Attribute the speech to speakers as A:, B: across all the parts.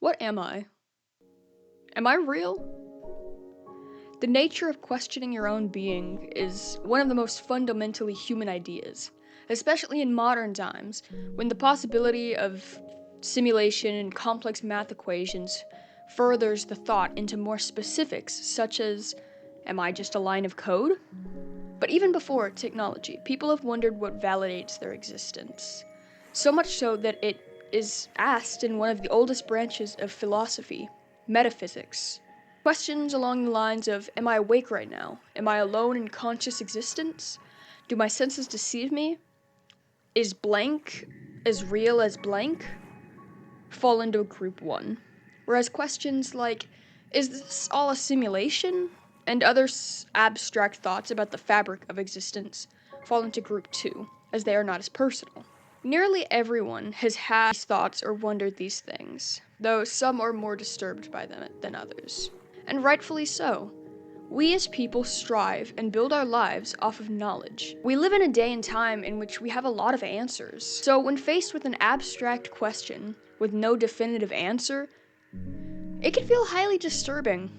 A: What am I? Am I real? The nature of questioning your own being is one of the most fundamentally human ideas, especially in modern times, when the possibility of simulation and complex math equations furthers the thought into more specifics, such as, am I just a line of code? But even before technology, people have wondered what validates their existence. So much so that it is asked in one of the oldest branches of philosophy, metaphysics. Questions along the lines of, am I awake right now? Am I alone in conscious existence? Do my senses deceive me? Is blank as real as blank? Fall into group one. Whereas questions like, is this all a simulation? And other abstract thoughts about the fabric of existence fall into group two, as they are not as personal. Nearly everyone has had these thoughts or wondered these things, though some are more disturbed by them than others. And rightfully so. We as people strive and build our lives off of knowledge. We live in a day and time in which we have a lot of answers. So when faced with an abstract question with no definitive answer, it can feel highly disturbing.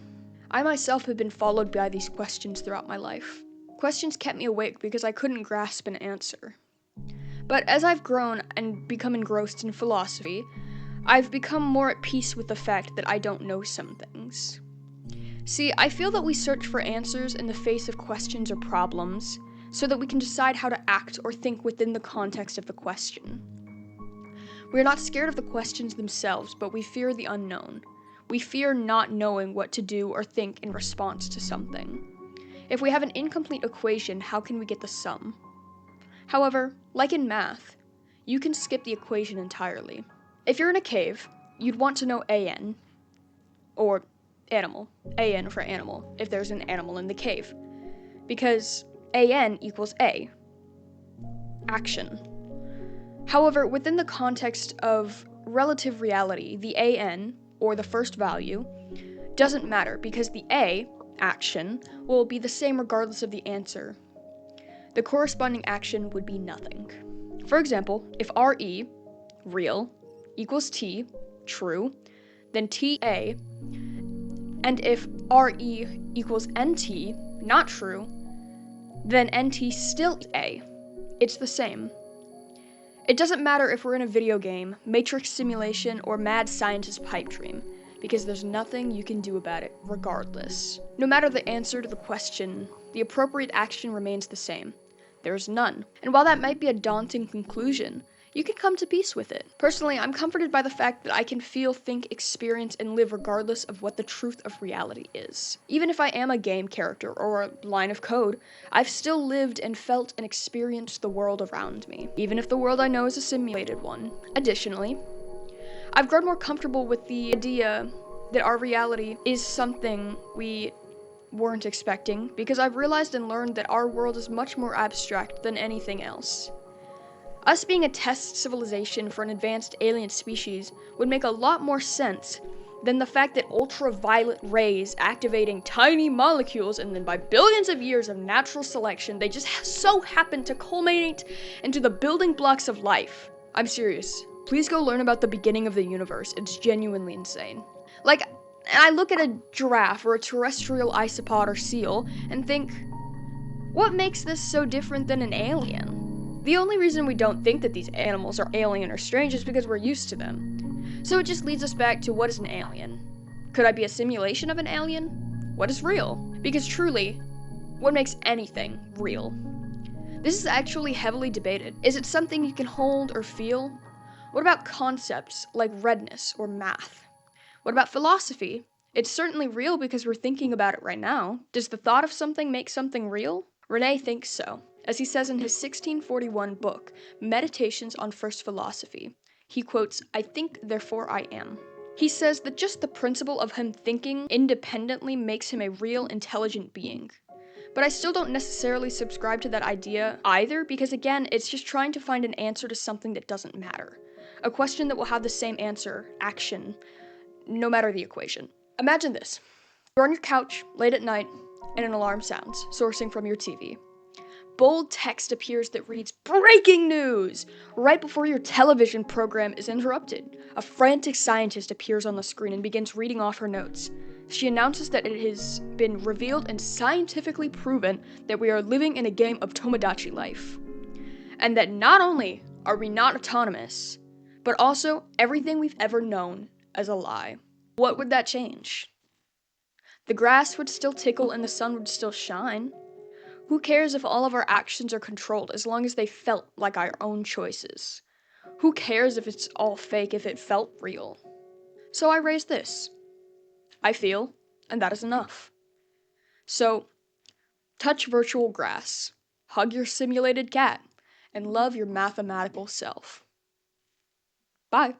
A: I myself have been followed by these questions throughout my life. Questions kept me awake because I couldn't grasp an answer. But as I've grown and become engrossed in philosophy, I've become more at peace with the fact that I don't know some things. See, I feel that we search for answers in the face of questions or problems, so that we can decide how to act or think within the context of the question. We are not scared of the questions themselves, but we fear the unknown. We fear not knowing what to do or think in response to something. If we have an incomplete equation, how can we get the sum? However, like in math, you can skip the equation entirely. If you're in a cave, you'd want to know AN, or animal, AN for animal, if there's an animal in the cave, because AN equals A, action. However, within the context of relative reality, the AN, or the first value, doesn't matter because the A, action, will be the same regardless of the answer. The corresponding action would be nothing. For example, if RE, real, equals T, true, then TA, and if RE equals NT, not true, then NT still A. It's the same. It doesn't matter if we're in a video game, matrix simulation, or mad scientist pipe dream, because there's nothing you can do about it, regardless. No matter the answer to the question, the appropriate action remains the same. There's none. And while that might be a daunting conclusion, you can come to peace with it. Personally, I'm comforted by the fact that I can feel, think, experience, and live regardless of what the truth of reality is. Even if I am a game character or a line of code, I've still lived and felt and experienced the world around me, even if the world I know is a simulated one. Additionally, I've grown more comfortable with the idea that our reality is something we weren't expecting, because I've realized and learned that our world is much more abstract than anything else. Us being a test civilization for an advanced alien species would make a lot more sense than the fact that ultraviolet rays activating tiny molecules, and then by billions of years of natural selection, they just so happen to culminate into the building blocks of life. I'm serious. Please go learn about the beginning of the universe. It's genuinely insane. Like, I look at a giraffe or a terrestrial isopod or seal and think, what makes this so different than an alien? The only reason we don't think that these animals are alien or strange is because we're used to them. So it just leads us back to, what is an alien? Could I be a simulation of an alien? What is real? Because truly, what makes anything real? This is actually heavily debated. Is it something you can hold or feel? What about concepts like redness or math? What about philosophy? It's certainly real because we're thinking about it right now. Does the thought of something make something real? Rene thinks so. As he says in his 1641 book, Meditations on First Philosophy, he quotes, "I think, therefore I am." He says that just the principle of him thinking independently makes him a real, intelligent being. But I still don't necessarily subscribe to that idea either, because again, it's just trying to find an answer to something that doesn't matter. A question that will have the same answer, action, no matter the equation. Imagine this. You're on your couch, late at night, and an alarm sounds, sourcing from your TV. bold text appears that reads, "Breaking news!" right before your television program is interrupted. A frantic scientist appears on the screen and begins reading off her notes. She announces that it has been revealed and scientifically proven that we are living in a game of Tomodachi life. And that not only are we not autonomous, but also everything we've ever known as a lie. What would that change? The grass would still tickle and the sun would still shine. Who cares if all of our actions are controlled as long as they felt like our own choices? Who cares if it's all fake if it felt real? So I raise this. I feel, and that is enough. So, touch virtual grass, hug your simulated cat, and love your mathematical self. Bye.